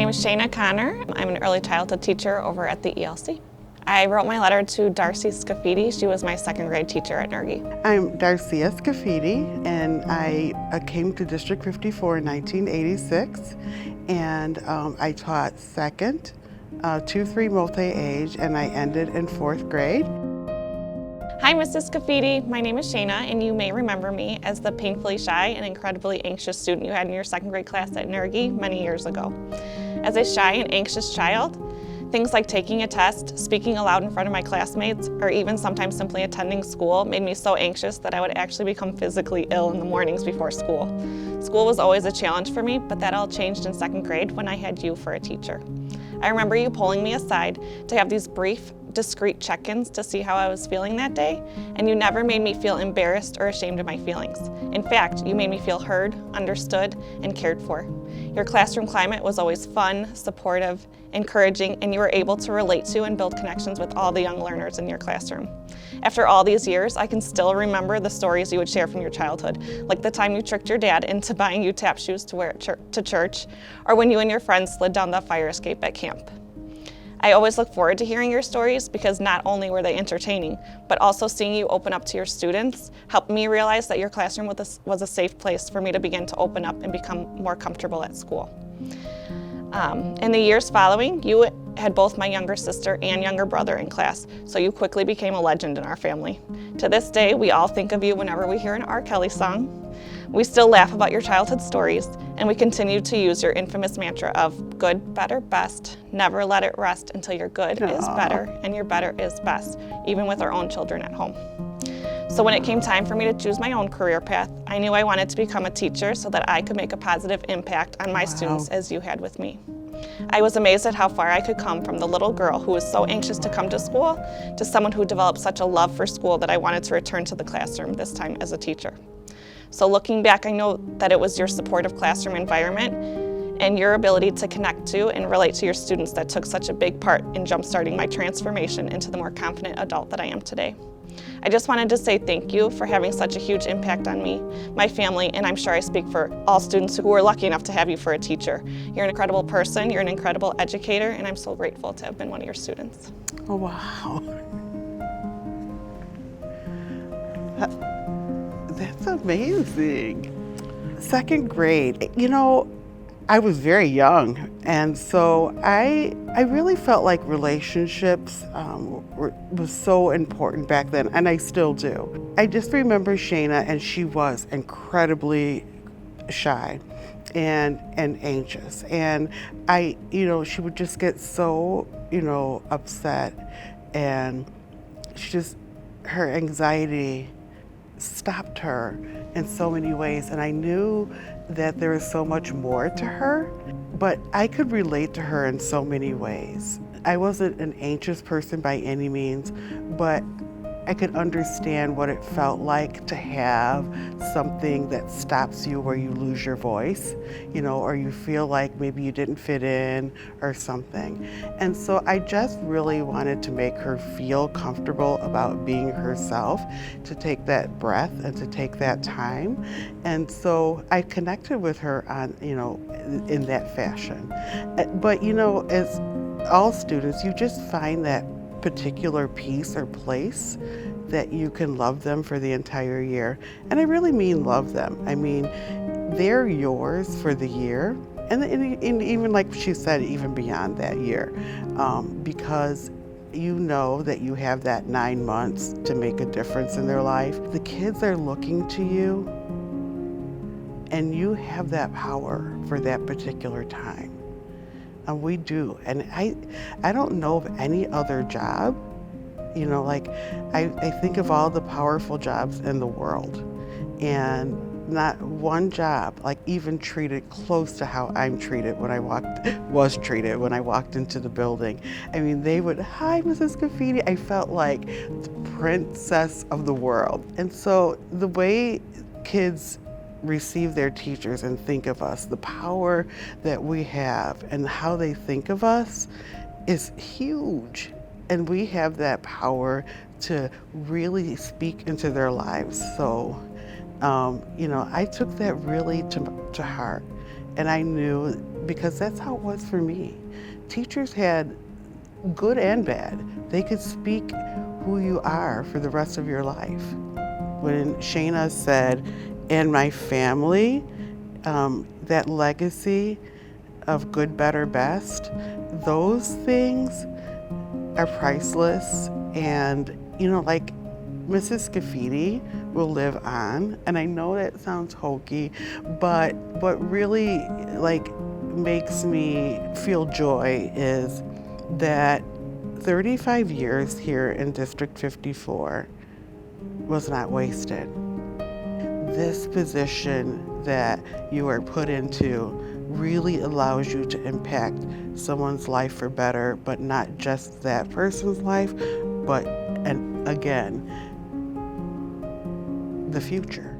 name is Shayna Connor. I'm an early childhood teacher over at the ELC. I wrote my letter to Darci Scafidi. She was my second grade teacher at Nergi. I'm Darci Scafidi, and I came to District 54 in 1986, and I taught second, 2-3 multi-age, and I ended in 4th grade. Hi, Mrs. Scafidi. My name is Shayna, and you may remember me as the painfully shy and incredibly anxious student you had in your second grade class at Nergi many years ago. As a shy and anxious child, things like taking a test, speaking aloud in front of my classmates, or even sometimes simply attending school made me so anxious that I would actually become physically ill in the mornings before school. School was always a challenge for me, but that all changed in second grade when I had you for a teacher. I remember you pulling me aside to have these brief, discreet check-ins to see how I was feeling that day, and you never made me feel embarrassed or ashamed of my feelings. In fact, you made me feel heard, understood, and cared for. Your classroom climate was always fun, supportive, encouraging, and you were able to relate to and build connections with all the young learners in your classroom. After all these years, I can still remember the stories you would share from your childhood, like the time you tricked your dad into buying you tap shoes to wear to church, or when you and your friends slid down the fire escape at camp. I always look forward to hearing your stories because not only were they entertaining, but also seeing you open up to your students helped me realize that your classroom was a safe place for me to begin to open up and become more comfortable at school. In the years following, you had both my younger sister and younger brother in class, so you quickly became a legend in our family. To this day, we all think of you whenever we hear an R. Kelly song. We still laugh about your childhood stories, and we continue to use your infamous mantra of good, better, best. Never let it rest until your good is better and your better is best, even with our own children at home. So when it came time for me to choose my own career path, I knew I wanted to become a teacher so that I could make a positive impact on my students as you had with me. I was amazed at how far I could come from the little girl who was so anxious to come to school to someone who developed such a love for school that I wanted to return to the classroom, this time as a teacher. So looking back, I know that it was your supportive classroom environment and your ability to connect to and relate to your students that took such a big part in jumpstarting my transformation into the more confident adult that I am today. I just wanted to say thank you for having such a huge impact on me, my family, and I'm sure I speak for all students who were lucky enough to have you for a teacher. You're an incredible person, you're an incredible educator, and I'm so grateful to have been one of your students. Oh, wow. That's amazing. Second grade, you know, I was very young, and so I really felt like relationships was so important back then, and I still do. I just remember Shayna, and she was incredibly shy and anxious, and she would just get so, upset, and her anxiety stopped her in so many ways, and I knew that there was so much more to her, but I could relate to her in so many ways. I wasn't an anxious person by any means, but I could understand what it felt like to have something that stops you where you lose your voice, or you feel like maybe you didn't fit in or something. And so I just really wanted to make her feel comfortable about being herself, to take that breath and to take that time. And so I connected with her on, in that fashion. But, as all students, you just find that particular piece or place that you can love them for the entire year. And I really mean love them. I mean, they're yours for the year. And even like she said, even beyond that year, because you know that you have that 9 months to make a difference in their life. The kids are looking to you, and you have that power for that particular time. And we do. And I don't know of any other job, I think of all the powerful jobs in the world, and not one job even treated close to how I'm treated when I walked into the building. I mean, they would, "Hi, Mrs. Scafidi." I felt like the princess of the world. And so the way kids receive their teachers and think of us, the power that we have and how they think of us is huge. And we have that power to really speak into their lives. So, I took that really to heart. And I knew, because that's how it was for me. Teachers had good and bad. They could speak who you are for the rest of your life. When Shayna said, "and my family," that legacy of good, better, best, those things are priceless. And, like Mrs. Scafidi will live on. And I know that sounds hokey, but what really makes me feel joy is that 35 years here in District 54 was not wasted. This position that you are put into really allows you to impact someone's life for better, but not just that person's life, but, and again, the future.